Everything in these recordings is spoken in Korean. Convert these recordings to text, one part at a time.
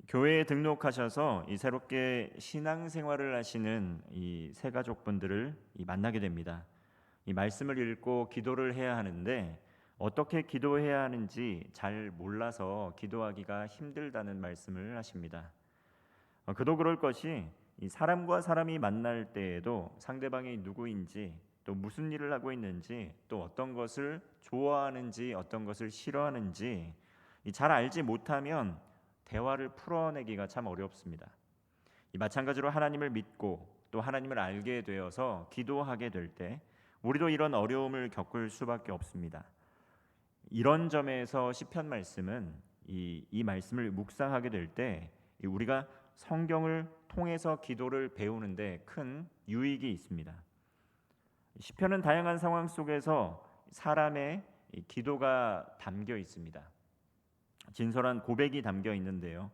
교회에 등록하셔서 새롭게 신앙생활을 하시는 이 새 가족분들을 만나게 됩니다. 이 말씀을 읽고 기도를 해야 하는데 어떻게 기도해야 하는지 잘 몰라서 기도하기가 힘들다는 말씀을 하십니다. 그도 그럴 것이 이 사람과 사람이 만날 때에도 상대방이 누구인지, 또 무슨 일을 하고 있는지, 또 어떤 것을 좋아하는지 어떤 것을 싫어하는지 잘 알지 못하면 대화를 풀어내기가 참 어렵습니다. 마찬가지로 하나님을 믿고 또 하나님을 알게 되어서 기도하게 될 때 우리도 이런 어려움을 겪을 수밖에 없습니다. 이런 점에서 시편 말씀은 이 말씀을 묵상하게 될 때 우리가 성경을 통해서 기도를 배우는데 큰 유익이 있습니다. 시편은 다양한 상황 속에서 사람의 기도가 담겨 있습니다. 진솔한 고백이 담겨 있는데요.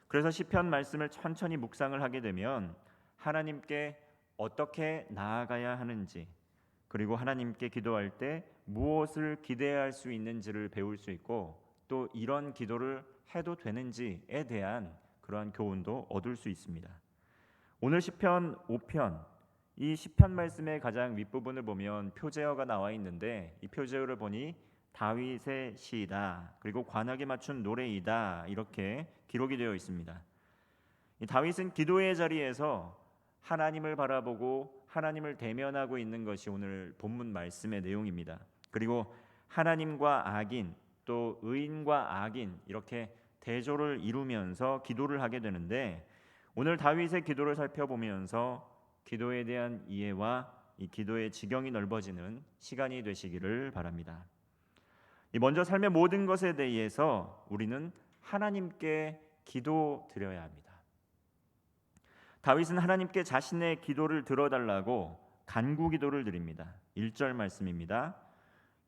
그래서 시편 말씀을 천천히 묵상을 하게 되면 하나님께 어떻게 나아가야 하는지, 그리고 하나님께 기도할 때 무엇을 기대할 수 있는지를 배울 수 있고, 또 이런 기도를 해도 되는지에 대한 그러한 교훈도 얻을 수 있습니다. 오늘 시편 5편, 이 시편 말씀의 가장 윗부분을 보면 표제어가 나와 있는데 이 표제어를 보니 다윗의 시이다, 그리고 관악에 맞춘 노래이다, 이렇게 기록이 되어 있습니다. 이 다윗은 기도의 자리에서 하나님을 바라보고 하나님을 대면하고 있는 것이 오늘 본문 말씀의 내용입니다. 그리고 하나님과 악인, 또 의인과 악인, 이렇게 대조를 이루면서 기도를 하게 되는데, 오늘 다윗의 기도를 살펴보면서 기도에 대한 이해와 이 기도의 지경이 넓어지는 시간이 되시기를 바랍니다. 먼저 삶의 모든 것에 대해서 우리는 하나님께 기도드려야 합니다. 다윗은 하나님께 자신의 기도를 들어달라고 간구 기도를 드립니다. 1절 말씀입니다.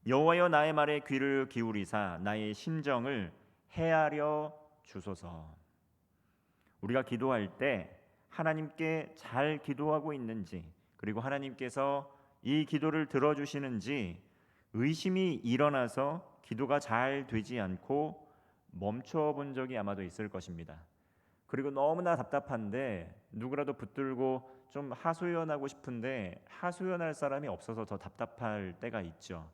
여호와여 나의 말에 귀를 기울이사 나의 심정을 헤아려 주소서. 우리가 기도할 때 하나님께 잘 기도하고 있는지, 그리고 하나님께서 이 기도를 들어주시는지 의심이 일어나서 기도가 잘 되지 않고 멈춰본 적이 아마도 있을 것입니다. 그리고 너무나 답답한데 누구라도 붙들고 좀 하소연하고 싶은데 하소연할 사람이 없어서 더 답답할 때가 있죠.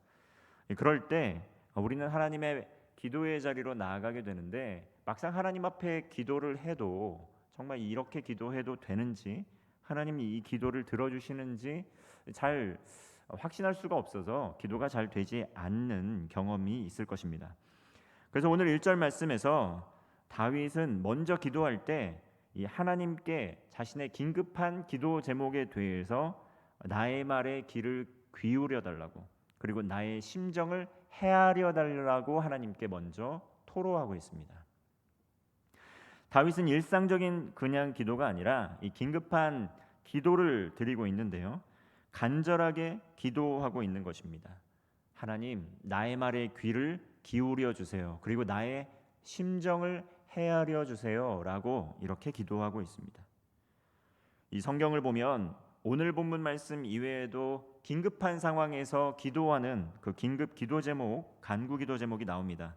그럴 때 우리는 하나님의 기도의 자리로 나아가게 되는데, 막상 하나님 앞에 기도를 해도 정말 이렇게 기도해도 되는지, 하나님이 이 기도를 들어주시는지 잘 확신할 수가 없어서 기도가 잘 되지 않는 경험이 있을 것입니다. 그래서 오늘 1절 말씀에서 다윗은 먼저 기도할 때 이 하나님께 자신의 긴급한 기도 제목에 대해서 나의 말에 귀를 기울여 달라고, 그리고 나의 심정을 헤아려 달라고 하나님께 먼저 토로하고 있습니다. 다윗은 일상적인 그냥 기도가 아니라 이 긴급한 기도를 드리고 있는데요, 간절하게 기도하고 있는 것입니다. 하나님, 나의 말에 귀를 기울여 주세요. 그리고 나의 심정을 헤아려 주세요 라고 이렇게 기도하고 있습니다. 이 성경을 보면 오늘 본문 말씀 이외에도 긴급한 상황에서 기도하는 그 긴급 기도 제목, 간구 기도 제목이 나옵니다.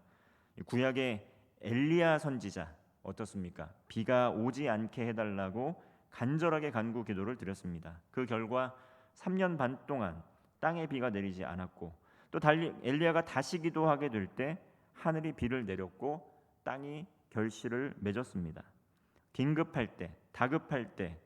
구약의 엘리야 선지자 어떻습니까? 비가 오지 않게 해달라고 간절하게 간구 기도를 드렸습니다. 그 결과 3년 반 동안 땅에 비가 내리지 않았고, 또 달리 엘리야가 다시 기도하게 될 때 하늘이 비를 내렸고 땅이 결실을 맺었습니다. 긴급할 때, 다급할 때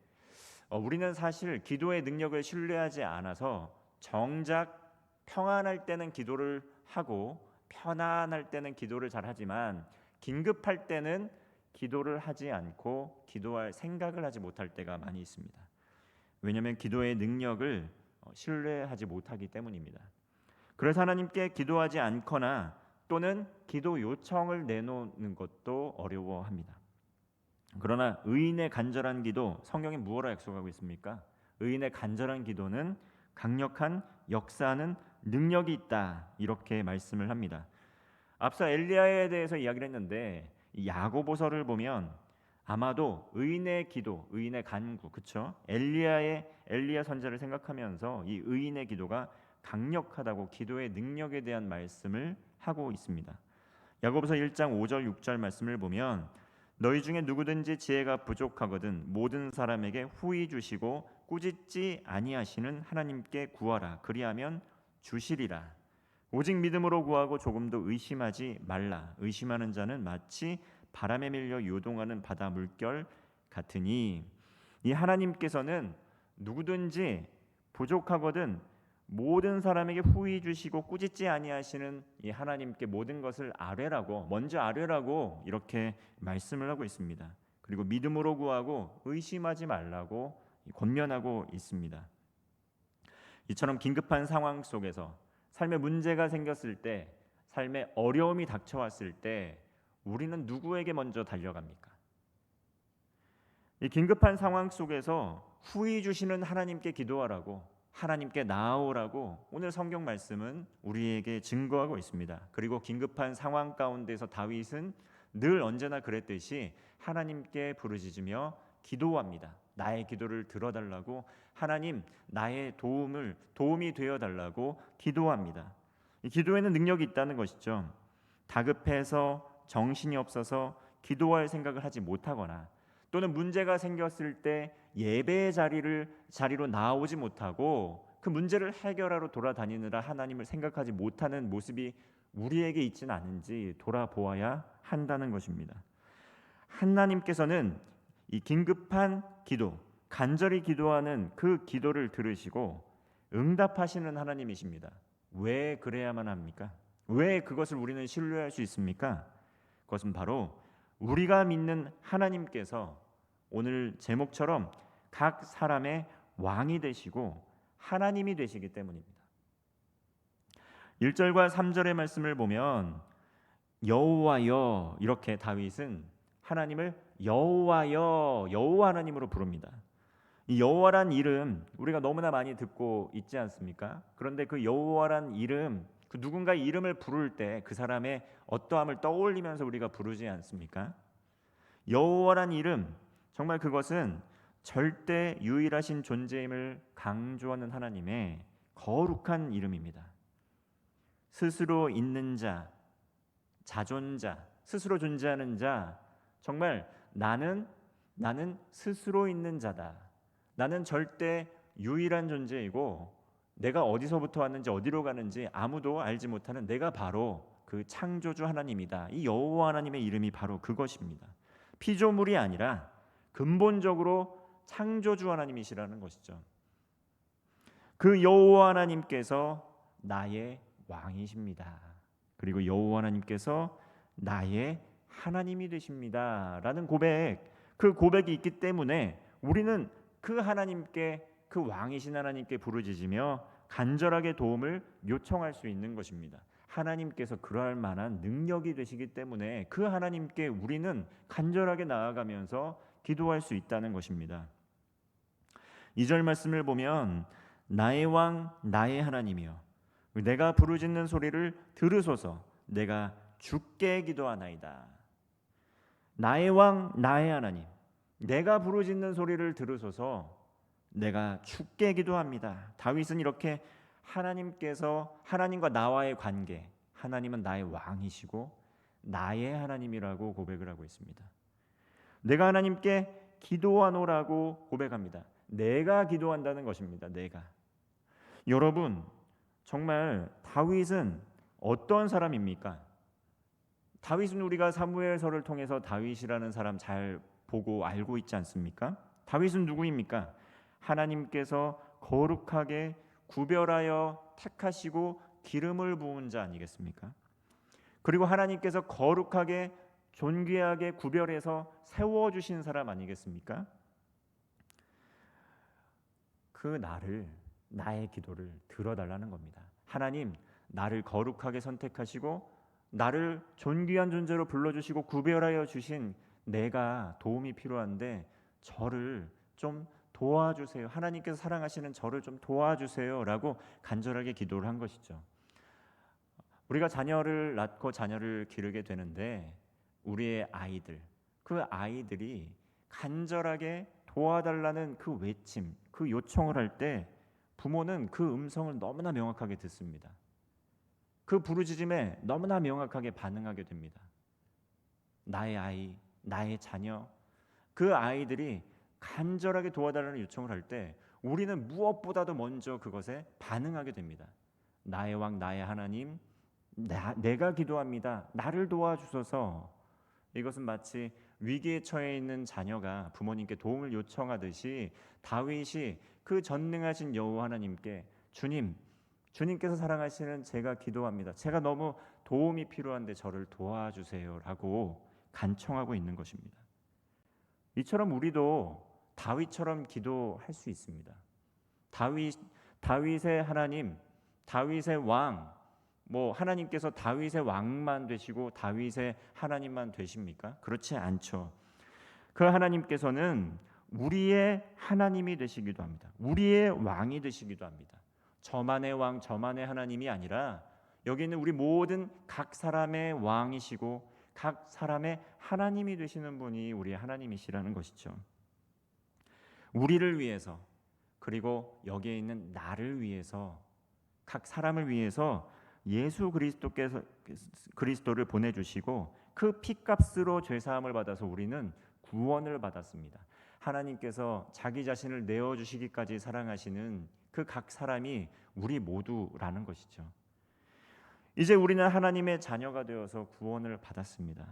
우리는 사실 기도의 능력을 신뢰하지 않아서 정작 평안할 때는 기도를 하고 편안할 때는 기도를 잘하지만 긴급할 때는 기도를 하지 않고 기도할 생각을 하지 못할 때가 많이 있습니다. 왜냐하면 기도의 능력을 신뢰하지 못하기 때문입니다. 그래서 하나님께 기도하지 않거나 또는 기도 요청을 내놓는 것도 어려워합니다. 그러나 의인의 간절한 기도, 성경이 무엇을 약속하고 있습니까? 의인의 간절한 기도는 강력한 역사하는 능력이 있다, 이렇게 말씀을 합니다. 앞서 엘리야에 대해서 이야기를 했는데 야고보서를 보면 아마도 의인의 기도, 의인의 간구, 그렇죠? 엘리야 선지자를 생각하면서 이 의인의 기도가 강력하다고 기도의 능력에 대한 말씀을 하고 있습니다. 야고보서 1장 5절 6절 말씀을 보면 너희 중에 누구든지 지혜가 부족하거든 모든 사람에게 후히 주시고 꾸짖지 아니하시는 하나님께 구하라. 그리하면 주시리라. 오직 믿음으로 구하고 조금도 의심하지 말라. 의심하는 자는 마치 바람에 밀려 요동하는 바다 물결 같으니. 이 하나님께서는 누구든지 부족하거든 모든 사람에게 후히 주시고 꾸짖지 아니하시는 이 하나님께 모든 것을 아뢰라고, 먼저 아뢰라고 이렇게 말씀을 하고 있습니다. 그리고 믿음으로 구하고 의심하지 말라고 권면하고 있습니다. 이처럼 긴급한 상황 속에서 삶에 문제가 생겼을 때, 삶에 어려움이 닥쳐왔을 때 우리는 누구에게 먼저 달려갑니까? 이 긴급한 상황 속에서 후히 주시는 하나님께 기도하라고, 하나님께 나아오라고 오늘 성경 말씀은 우리에게 증거하고 있습니다. 그리고 긴급한 상황 가운데서 다윗은 늘 언제나 그랬듯이 하나님께 부르짖으며 기도합니다. 나의 기도를 들어달라고, 하나님 나의 도움이 되어달라고 기도합니다. 이 기도에는 능력이 있다는 것이죠. 다급해서 정신이 없어서 기도할 생각을 하지 못하거나, 또는 문제가 생겼을 때 예배의 자리로 나오지 못하고 그 문제를 해결하러 돌아다니느라 하나님을 생각하지 못하는 모습이 우리에게 있지는 않은지 돌아보아야 한다는 것입니다. 하나님께서는 이 긴급한 기도, 간절히 기도하는 그 기도를 들으시고 응답하시는 하나님이십니다. 왜 그래야만 합니까? 왜 그것을 우리는 신뢰할 수 있습니까? 그것은 바로 우리가 믿는 하나님께서 오늘 제목처럼 각 사람의 왕이 되시고 하나님이 되시기 때문입니다. 1절과 3절의 말씀을 보면 여호와여, 이렇게 다윗은 하나님을 여호와여, 여호와 하나님으로 부릅니다. 이 여호와란 이름 우리가 너무나 많이 듣고 있지 않습니까? 그런데 그 여호와란 이름, 그 누군가 이름을 부를 때 그 사람의 어떠함을 떠올리면서 우리가 부르지 않습니까? 여호와란 이름, 정말 그것은 절대 유일하신 존재임을 강조하는 하나님의 거룩한 이름입니다. 스스로 있는 자, 자존자, 스스로 존재하는 자, 정말 나는 스스로 있는 자다. 나는 절대 유일한 존재이고 내가 어디서부터 왔는지 어디로 가는지 아무도 알지 못하는 내가 바로 그 창조주 하나님이다. 이 여호와 하나님의 이름이 바로 그것입니다. 피조물이 아니라 근본적으로 창조주 하나님이시라는 것이죠. 그 여호와 하나님께서 나의 왕이십니다. 그리고 여호와 하나님께서 나의 하나님이 되십니다. 라는 고백, 그 고백이 있기 때문에 우리는 그 하나님께, 그 왕이신 하나님께 부르짖으며 간절하게 도움을 요청할 수 있는 것입니다. 하나님께서 그러할 만한 능력이 되시기 때문에 그 하나님께 우리는 간절하게 나아가면서 기도할 수 있다는 것입니다. 2절 말씀을 보면 나의 왕 나의 하나님이여 내가 부르짖는 소리를 들으소서 내가 주께 기도하나이다. 나의 왕 나의 하나님, 내가 부르짖는 소리를 들으소서 내가 주께 기도합니다. 다윗은 이렇게 하나님과 나와의 관계, 하나님은 나의 왕이시고 나의 하나님이라고 고백을 하고 있습니다. 내가 하나님께 기도하노라고 고백합니다. 내가 기도한다는 것입니다. 내가. 여러분, 정말 다윗은 어떤 사람입니까? 다윗은 우리가 사무엘서를 통해서 다윗이라는 사람 잘 보고 알고 있지 않습니까? 다윗은 누구입니까? 하나님께서 거룩하게 구별하여 택하시고 기름을 부은 자 아니겠습니까? 그리고 하나님께서 거룩하게 존귀하게 구별해서 세워주신 사람 아니겠습니까? 그 나의 기도를 들어달라는 겁니다. 하나님, 나를 거룩하게 선택하시고 나를 존귀한 존재로 불러주시고 구별하여 주신 내가 도움이 필요한데 저를 좀 도와주세요. 하나님께서 사랑하시는 저를 좀 도와주세요 라고 간절하게 기도를 한 것이죠. 우리가 자녀를 낳고 자녀를 기르게 되는데 우리의 아이들, 그 아이들이 간절하게 도와달라는 그 외침, 그 요청을 할 때 부모는 그 음성을 너무나 명확하게 듣습니다. 그 부르짖음에 너무나 명확하게 반응하게 됩니다. 나의 아이, 나의 자녀, 그 아이들이 간절하게 도와달라는 요청을 할 때 우리는 무엇보다도 먼저 그것에 반응하게 됩니다. 나의 왕, 나의 하나님, 내가 기도합니다. 나를 도와주소서. 이것은 마치 위기에 처해 있는 자녀가 부모님께 도움을 요청하듯이 다윗이 그 전능하신 여호와 하나님께 주님께서 사랑하시는 제가 기도합니다. 제가 너무 도움이 필요한데 저를 도와주세요라고 간청하고 있는 것입니다. 이처럼 우리도 다윗처럼 기도할 수 있습니다. 다윗의 하나님, 다윗의 왕, 하나님께서 다윗의 왕만 되시고 다윗의 하나님만 되십니까? 그렇지 않죠. 그 하나님께서는 우리의 하나님이 되시기도 합니다. 우리의 왕이 되시기도 합니다. 저만의 왕, 저만의 하나님이 아니라 여기 있는 우리 모든 각 사람의 왕이시고 각 사람의 하나님이 되시는 분이 우리의 하나님이시라는 것이죠. 우리를 위해서, 그리고 여기에 있는 나를 위해서, 각 사람을 위해서 예수 그리스도를 보내주시고 그 피값으로 죄사함을 받아서 우리는 구원을 받았습니다. 하나님께서 자기 자신을 내어주시기까지 사랑하시는 그 각 사람이 우리 모두라는 것이죠. 이제 우리는 하나님의 자녀가 되어서 구원을 받았습니다.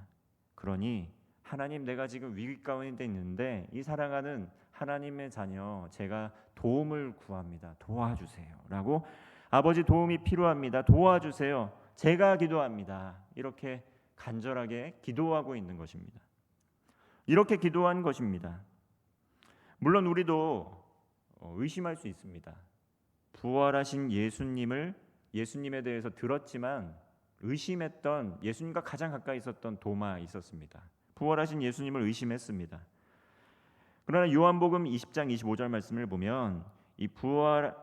그러니 하나님, 내가 지금 위기 가운데 있는데 이 사랑하는 하나님의 자녀, 제가 도움을 구합니다. 도와주세요 라고, 아버지 도움이 필요합니다. 도와주세요. 제가 기도합니다. 이렇게 간절하게 기도하고 있는 것입니다. 이렇게 기도한 것입니다. 물론 우리도 의심할 수 있습니다. 부활하신 예수님에 대해서 들었지만 의심했던, 예수님과 가장 가까이 있었던 도마 있었습니다. 부활하신 예수님을 의심했습니다. 그러나 요한복음 20장 25절 말씀을 보면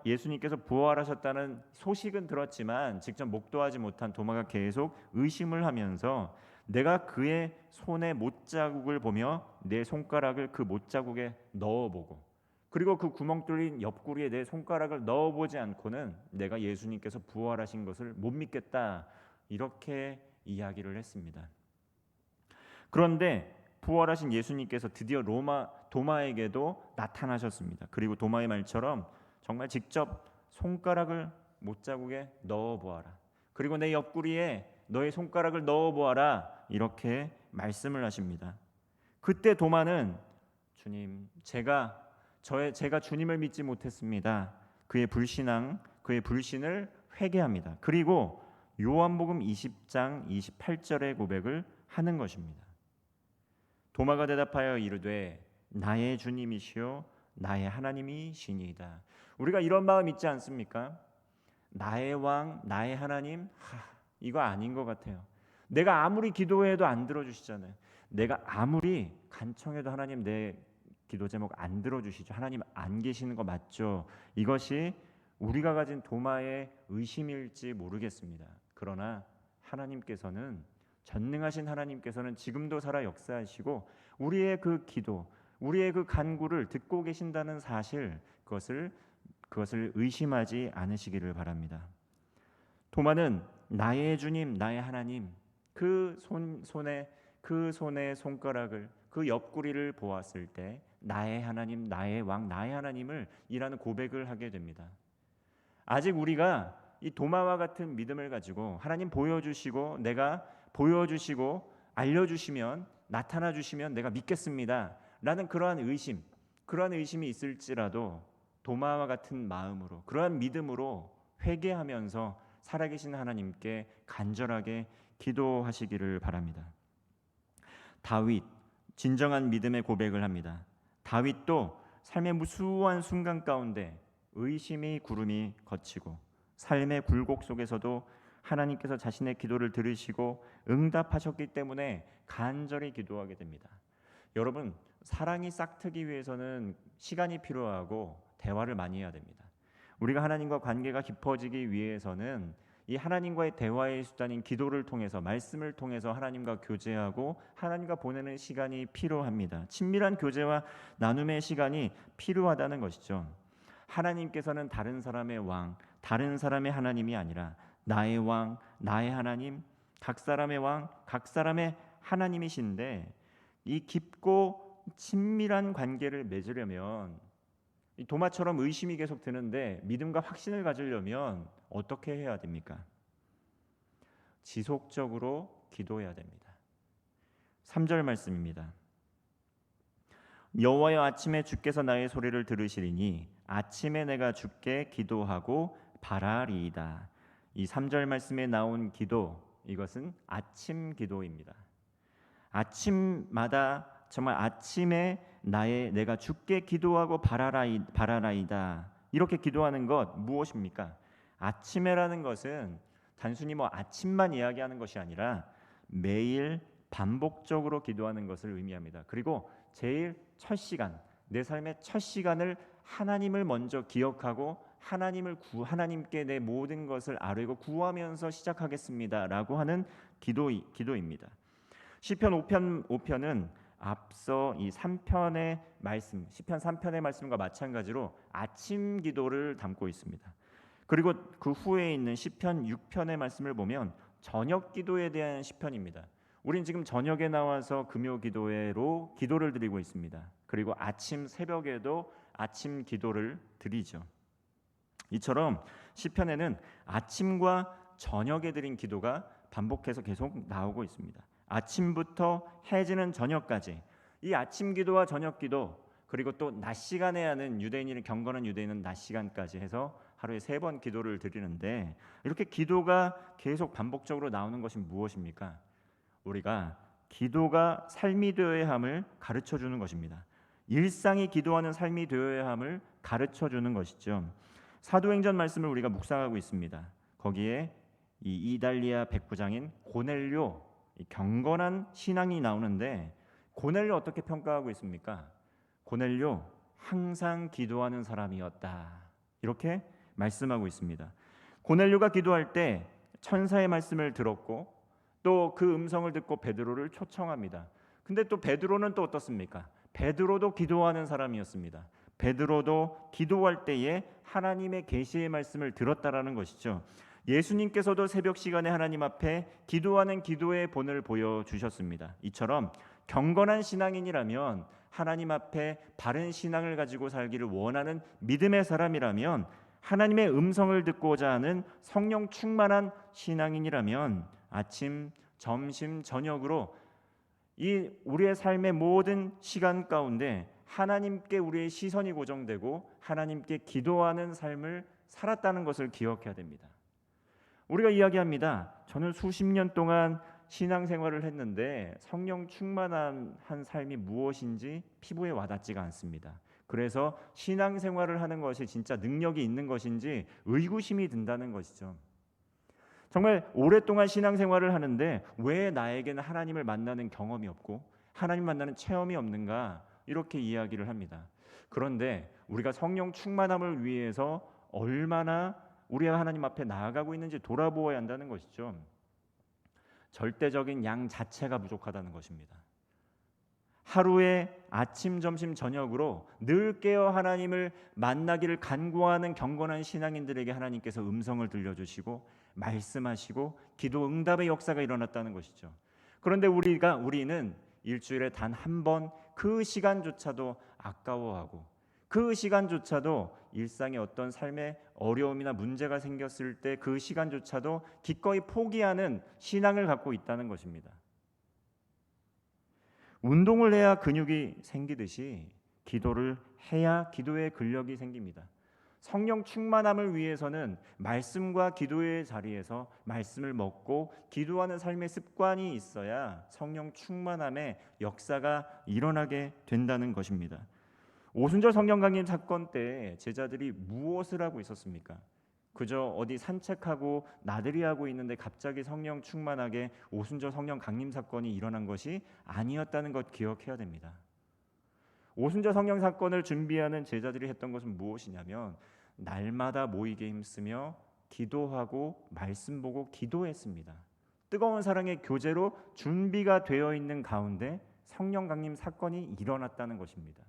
예수님께서 부활하셨다는 소식은 들었지만 직접 목도하지 못한 도마가 계속 의심을 하면서 내가 그의 손의 못자국을 보며 내 손가락을 그 못자국에 넣어보고, 그리고 그 구멍 뚫린 옆구리에 내 손가락을 넣어보지 않고는 내가 예수님께서 부활하신 것을 못 믿겠다, 이렇게 이야기를 했습니다. 그런데 부활하신 예수님께서 드디어 도마에게도 나타나셨습니다. 그리고 도마의 말처럼 정말 직접 손가락을 못자국에 넣어보아라, 그리고 내 옆구리에 너의 손가락을 넣어보아라, 이렇게 말씀을 하십니다. 그때 도마는 주님, 제가 주님을 믿지 못했습니다. 그의 불신을 회개합니다. 그리고 요한복음 20장 28절의 고백을 하는 것입니다. 도마가 대답하여 이르되 나의 주님이시요 나의 하나님이시니이다. 우리가 이런 마음 있지 않습니까? 나의 왕, 나의 하나님, 이거 아닌 것 같아요. 내가 아무리 기도해도 안 들어주시잖아요. 내가 아무리 간청해도 하나님 내 기도 제목 안 들어주시죠. 하나님 안 계시는 거 맞죠? 이것이 우리가 가진 도마의 의심일지 모르겠습니다. 그러나 하나님께서는, 전능하신 하나님께서는 지금도 살아 역사하시고 우리의 그 기도, 우리의 그 간구를 듣고 계신다는 사실, 그것을 의심하지 않으시기를 바랍니다. 도마는 나의 주님, 나의 하나님, 그 손의 손가락을, 그 옆구리를 보았을 때 나의 하나님, 나의 왕, 나의 하나님을 이라는 고백을 하게 됩니다. 아직 우리가 이 도마와 같은 믿음을 가지고 하나님 보여주시고, 내가 보여주시고 알려주시면, 나타나주시면 내가 믿겠습니다 라는 그러한 의심이 있을지라도 도마와 같은 마음으로, 그러한 믿음으로 회개하면서 살아계신 하나님께 간절하게 기도하시기를 바랍니다. 다윗, 진정한 믿음의 고백을 합니다. 다윗도 삶의 무수한 순간 가운데 의심의 구름이 걷히고 삶의 굴곡 속에서도 하나님께서 자신의 기도를 들으시고 응답하셨기 때문에 간절히 기도하게 됩니다. 여러분, 사랑이 싹트기 위해서는 시간이 필요하고 대화를 많이 해야 됩니다. 우리가 하나님과 관계가 깊어지기 위해서는 이 하나님과의 대화의 수단인 기도를 통해서, 말씀을 통해서 하나님과 교제하고 하나님과 보내는 시간이 필요합니다. 친밀한 교제와 나눔의 시간이 필요하다는 것이죠. 하나님께서는 다른 사람의 왕, 다른 사람의 하나님이 아니라 나의 왕, 나의 하나님, 각 사람의 왕, 각 사람의 하나님이신데, 이 깊고 친밀한 관계를 맺으려면 이 도마처럼 의심이 계속 드는데 믿음과 확신을 가지려면 어떻게 해야 됩니까? 지속적으로 기도해야 됩니다. 3절 말씀입니다. 여호와여 아침에 주께서 나의 소리를 들으시리니 아침에 내가 주께 기도하고 바라리이다. 이 3절 말씀에 나온 기도, 이것은 아침 기도입니다. 아침마다 정말 아침에 내가 주께 기도하고 바라라이다. 이렇게 기도하는 것 무엇입니까? 아침에라는 것은 단순히 아침만 이야기하는 것이 아니라 매일 반복적으로 기도하는 것을 의미합니다. 그리고 제일 첫 시간, 내 삶의 첫 시간을 하나님을 먼저 기억하고 하나님께 내 모든 것을 아뢰고 구하면서 시작하겠습니다라고 하는 기도입니다. 시편 5편은 앞서 이 3편의 말씀, 시편 3편의 말씀과 마찬가지로 아침 기도를 담고 있습니다. 그리고 그 후에 있는 시편 6편의 말씀을 보면 저녁 기도에 대한 시편입니다. 우린 지금 저녁에 나와서 금요 기도회로 기도를 드리고 있습니다. 그리고 아침 새벽에도 아침 기도를 드리죠. 이처럼 시편에는 아침과 저녁에 드린 기도가 반복해서 계속 나오고 있습니다. 아침부터 해지는 저녁까지 이 아침 기도와 저녁 기도, 그리고 또 낮 시간에 하는 경건한 유대인은 낮 시간까지 해서 하루에 3번 기도를 드리는데, 이렇게 기도가 계속 반복적으로 나오는 것이 무엇입니까? 우리가 기도가 삶이 되어야 함을 가르쳐 주는 것입니다. 일상이 기도하는 삶이 되어야 함을 가르쳐 주는 것이죠. 사도행전 말씀을 우리가 묵상하고 있습니다. 거기에 이 이달리아 백부장인 고넬료, 경건한 신앙이 나오는데, 고넬료 어떻게 평가하고 있습니까? 고넬료 항상 기도하는 사람이었다, 이렇게 말씀하고 있습니다. 고넬료가 기도할 때 천사의 말씀을 들었고 또 그 음성을 듣고 베드로를 초청합니다. 근데 또 베드로는 또 어떻습니까? 베드로도 기도하는 사람이었습니다. 베드로도 기도할 때에 하나님의 계시의 말씀을 들었다라는 것이죠. 예수님께서도 새벽 시간에 하나님 앞에 기도하는 기도의 본을 보여주셨습니다. 이처럼 경건한 신앙인이라면, 하나님 앞에 바른 신앙을 가지고 살기를 원하는 믿음의 사람이라면, 하나님의 음성을 듣고자 하는 성령 충만한 신앙인이라면 아침, 점심, 저녁으로 이 우리의 삶의 모든 시간 가운데 하나님께 우리의 시선이 고정되고 하나님께 기도하는 삶을 살았다는 것을 기억해야 됩니다. 우리가 이야기합니다. 저는 수십 년 동안 신앙생활을 했는데 성령 충만한 삶이 무엇인지 피부에 와닿지가 않습니다. 그래서 신앙생활을 하는 것이 진짜 능력이 있는 것인지 의구심이 든다는 것이죠. 정말 오랫동안 신앙생활을 하는데 왜 나에게는 하나님을 만나는 경험이 없고 하나님 만나는 체험이 없는가, 이렇게 이야기를 합니다. 그런데 우리가 성령 충만함을 위해서 얼마나 우리가 하나님 앞에 나아가고 있는지 돌아보아야 한다는 것이죠. 절대적인 양 자체가 부족하다는 것입니다. 하루에 아침, 점심, 저녁으로 늘 깨어 하나님을 만나기를 간구하는 경건한 신앙인들에게 하나님께서 음성을 들려주시고 말씀하시고 기도 응답의 역사가 일어났다는 것이죠. 그런데 우리는 일주일에 단 한 번 그 시간조차도 아까워하고, 그 시간조차도 일상의 어떤 삶의 어려움이나 문제가 생겼을 때 그 시간조차도 기꺼이 포기하는 신앙을 갖고 있다는 것입니다. 운동을 해야 근육이 생기듯이 기도를 해야 기도의 근력이 생깁니다. 성령 충만함을 위해서는 말씀과 기도의 자리에서 말씀을 먹고 기도하는 삶의 습관이 있어야 성령 충만함의 역사가 일어나게 된다는 것입니다. 오순절 성령 강림 사건 때 제자들이 무엇을 하고 있었습니까? 그저 어디 산책하고 나들이 하고 있는데 갑자기 성령 충만하게 오순절 성령 강림 사건이 일어난 것이 아니었다는 것 기억해야 됩니다. 오순절 성령 사건을 준비하는 제자들이 했던 것은 무엇이냐면, 날마다 모이게 힘쓰며 기도하고 말씀 보고 기도했습니다. 뜨거운 사랑의 교제로 준비가 되어 있는 가운데 성령 강림 사건이 일어났다는 것입니다.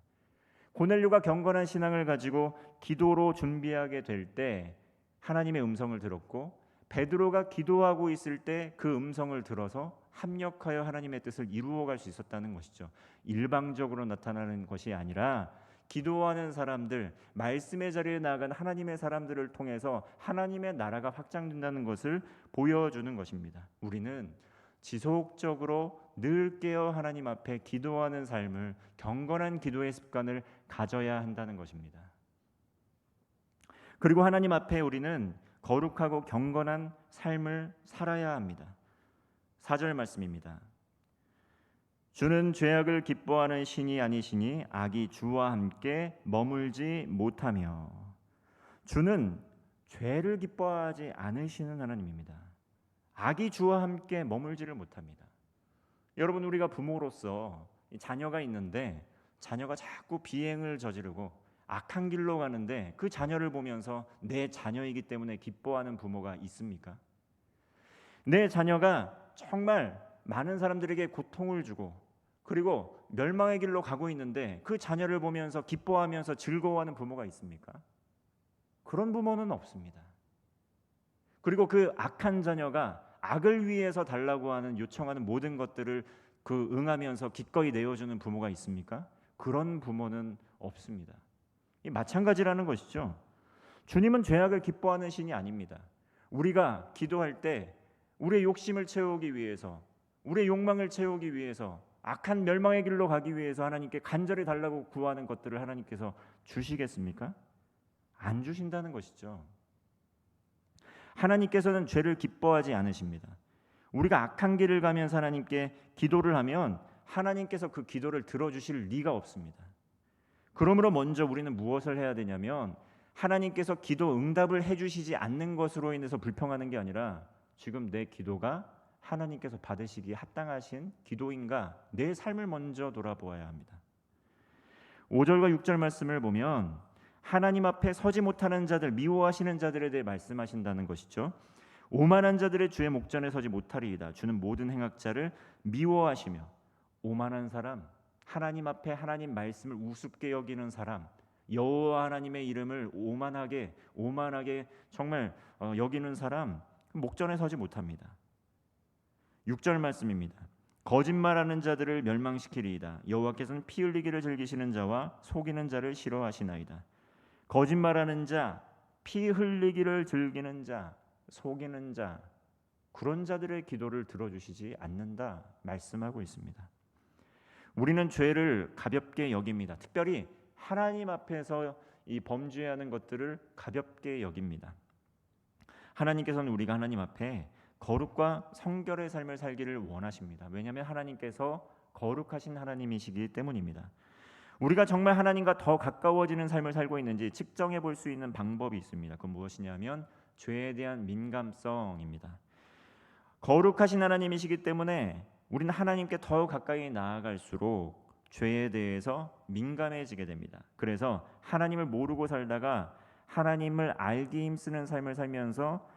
고넬료가 경건한 신앙을 가지고 기도로 준비하게 될 때 하나님의 음성을 들었고, 베드로가 기도하고 있을 때 그 음성을 들어서 합력하여 하나님의 뜻을 이루어갈 수 있었다는 것이죠. 일방적으로 나타나는 것이 아니라 기도하는 사람들, 말씀의 자리에 나아간 하나님의 사람들을 통해서 하나님의 나라가 확장된다는 것을 보여주는 것입니다. 우리는 지속적으로 늘 깨어 하나님 앞에 기도하는 삶을, 경건한 기도의 습관을 가져야 한다는 것입니다. 그리고 하나님 앞에 우리는 거룩하고 경건한 삶을 살아야 합니다. 4절 말씀입니다. 주는 죄악을 기뻐하는 신이 아니시니 악이 주와 함께 머물지 못하며. 주는 죄를 기뻐하지 않으시는 하나님입니다. 악이 주와 함께 머물지를 못합니다. 여러분, 우리가 부모로서 자녀가 있는데 자녀가 자꾸 비행을 저지르고 악한 길로 가는데 그 자녀를 보면서 내 자녀이기 때문에 기뻐하는 부모가 있습니까? 내 자녀가 정말 많은 사람들에게 고통을 주고 그리고 멸망의 길로 가고 있는데 그 자녀를 보면서 기뻐하면서 즐거워하는 부모가 있습니까? 그런 부모는 없습니다. 그리고 그 악한 자녀가 악을 위해서 달라고 하는 요청하는 모든 것들을 응하면서 기꺼이 내어주는 부모가 있습니까? 그런 부모는 없습니다. 이 마찬가지라는 것이죠. 주님은 죄악을 기뻐하는 신이 아닙니다. 우리가 기도할 때 우리의 욕심을 채우기 위해서, 우리의 욕망을 채우기 위해서, 악한 멸망의 길로 가기 위해서 하나님께 간절히 달라고 구하는 것들을 하나님께서 주시겠습니까? 안 주신다는 것이죠. 하나님께서는 죄를 기뻐하지 않으십니다. 우리가 악한 길을 가면서 하나님께 기도를 하면 하나님께서 그 기도를 들어주실 리가 없습니다. 그러므로 먼저 우리는 무엇을 해야 되냐면 하나님께서 기도 응답을 해주시지 않는 것으로 인해서 불평하는 게 아니라 지금 내 기도가 하나님께서 받으시기에 합당하신 기도인가, 내 삶을 먼저 돌아보아야 합니다. 5절과 6절 말씀을 보면 하나님 앞에 서지 못하는 자들, 미워하시는 자들에 대해 말씀하신다는 것이죠. 오만한 자들의 주의 목전에 서지 못하리이다. 주는 모든 행악자를 미워하시며. 오만한 사람, 하나님 앞에 하나님 말씀을 우습게 여기는 사람, 여호와 하나님의 이름을 오만하게 정말 여기는 사람, 목전에 서지 못합니다. 6절 말씀입니다. 거짓말하는 자들을 멸망시키리이다. 여호와께서는 피 흘리기를 즐기시는 자와 속이는 자를 싫어하시나이다. 거짓말하는 자, 피 흘리기를 즐기는 자, 속이는 자, 그런 자들의 기도를 들어주시지 않는다 말씀하고 있습니다. 우리는 죄를 가볍게 여깁니다. 특별히 하나님 앞에서 이 범죄하는 것들을 가볍게 여깁니다. 하나님께서는 우리가 하나님 앞에 거룩과 성결의 삶을 살기를 원하십니다. 왜냐하면 하나님께서 거룩하신 하나님이시기 때문입니다. 우리가 정말 하나님과 더 가까워지는 삶을 살고 있는지 측정해 볼 수 있는 방법이 있습니다. 그건 무엇이냐면 죄에 대한 민감성입니다. 거룩하신 하나님이시기 때문에 우리는 하나님께 더 가까이 나아갈수록 죄에 대해서 민감해지게 됩니다. 그래서 하나님을 모르고 살다가 하나님을 알기 힘쓰는 삶을 살면서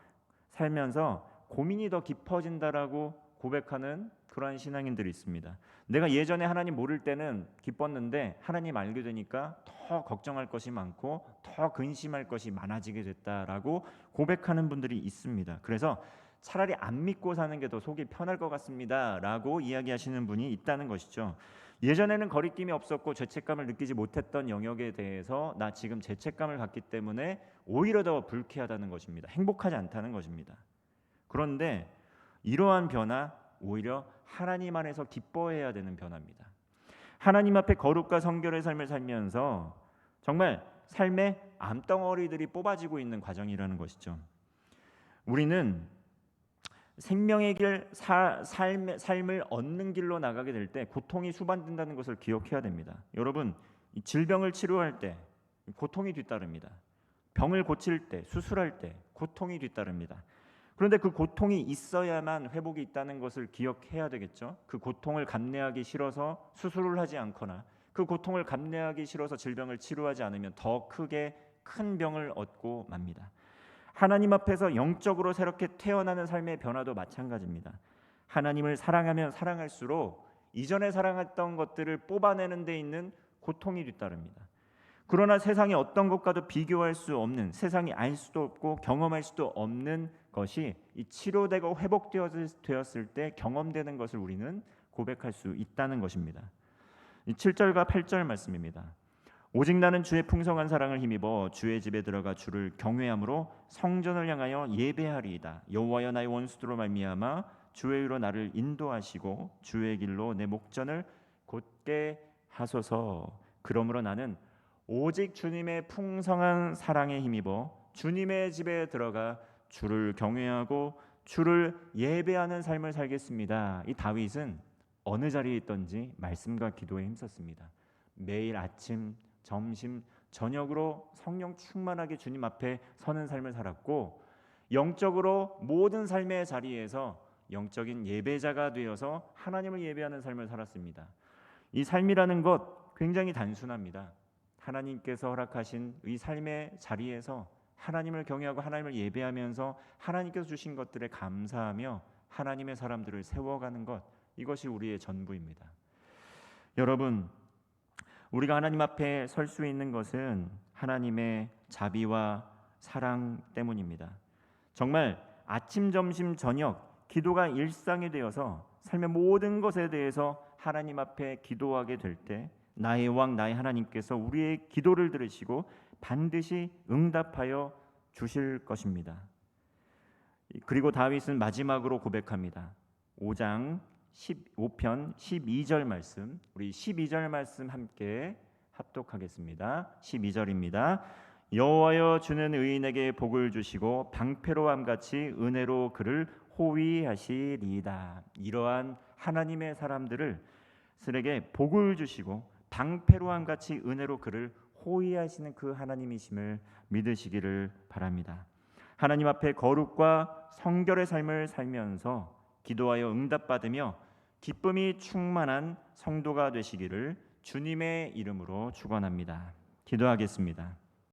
고민이 더 깊어진다라고 고백하는 그러한 신앙인들이 있습니다. 내가 예전에 하나님 모를 때는 기뻤는데 하나님 알게 되니까 더 걱정할 것이 많고 더 근심할 것이 많아지게 됐다라고 고백하는 분들이 있습니다. 그래서 차라리 안 믿고 사는 게 더 속이 편할 것 같습니다라고 이야기하시는 분이 있다는 것이죠. 예전에는 거리낌이 없었고 죄책감을 느끼지 못했던 영역에 대해서 나 지금 죄책감을 갖기 때문에 오히려 더 불쾌하다는 것입니다. 행복하지 않다는 것입니다. 그런데 이러한 변화, 오히려 하나님 안에서 기뻐해야 되는 변화입니다. 하나님 앞에 거룩과 성결의 삶을 살면서 정말 삶의 암덩어리들이 뽑아지고 있는 과정이라는 것이죠. 우리는 생명의 길, 삶을 얻는 길로 나가게 될 때 고통이 수반된다는 것을 기억해야 됩니다. 여러분, 질병을 치료할 때 고통이 뒤따릅니다. 병을 고칠 때, 수술할 때 고통이 뒤따릅니다. 그런데 그 고통이 있어야만 회복이 있다는 것을 기억해야 되겠죠. 그 고통을 감내하기 싫어서 수술을 하지 않거나 그 고통을 감내하기 싫어서 질병을 치료하지 않으면 더 크게 큰 병을 얻고 맙니다. 하나님 앞에서 영적으로 새롭게 태어나는 삶의 변화도 마찬가지입니다. 하나님을 사랑하면 사랑할수록 이전에 사랑했던 것들을 뽑아내는 데 있는 고통이 뒤따릅니다. 그러나 세상의 어떤 것과도 비교할 수 없는, 세상이 알 수도 없고 경험할 수도 없는 것이 이 치료되고 회복되었을 때 경험되는 것을 우리는 고백할 수 있다는 것입니다. 이 7절과 8절 말씀입니다. 오직 나는 주의 풍성한 사랑을 힘입어 주의 집에 들어가 주를 경외함으로 성전을 향하여 예배하리이다. 여호와여 나의 원수들로 말미암아 주의 의로 나를 인도하시고 주의 길로 내 목전을 곧게 하소서. 그러므로 나는 오직 주님의 풍성한 사랑에 힘입어 주님의 집에 들어가 주를 경외하고 주를 예배하는 삶을 살겠습니다. 이 다윗은 어느 자리에 있던지 말씀과 기도에 힘썼습니다. 매일 아침, 점심, 저녁으로 성령 충만하게 주님 앞에 서는 삶을 살았고, 영적으로 모든 삶의 자리에서 영적인 예배자가 되어서 하나님을 예배하는 삶을 살았습니다. 이 삶이라는 것 굉장히 단순합니다. 하나님께서 허락하신 이 삶의 자리에서 하나님을 경외하고 하나님을 예배하면서 하나님께서 주신 것들에 감사하며 하나님의 사람들을 세워가는 것, 이것이 우리의 전부입니다. 여러분, 우리가 하나님 앞에 설 수 있는 것은 하나님의 자비와 사랑 때문입니다. 정말 아침, 점심, 저녁 기도가 일상이 되어서 삶의 모든 것에 대해서 하나님 앞에 기도하게 될 때 나의 왕 나의 하나님께서 우리의 기도를 들으시고 반드시 응답하여 주실 것입니다. 그리고 다윗은 마지막으로 고백합니다. 5장 15편 12절 말씀, 우리 12절 말씀 함께 합독하겠습니다. 12절입니다. 여호와여 주는 의인에게 복을 주시고 방패로함 같이 은혜로 그를 호위하시리이다. 이러한 하나님의 사람들을 스에게 복을 주시고 방패로함 같이 은혜로 그를 호위하시는 그 하나님이심을 믿으시기를 바랍니다. 하나님 앞에 거룩과 성결의 삶을 살면서 기도하여 응답받으며 기쁨이 충만한 성도가 되시기를 주님의 이름으로 축원합니다. 기도하겠습니다.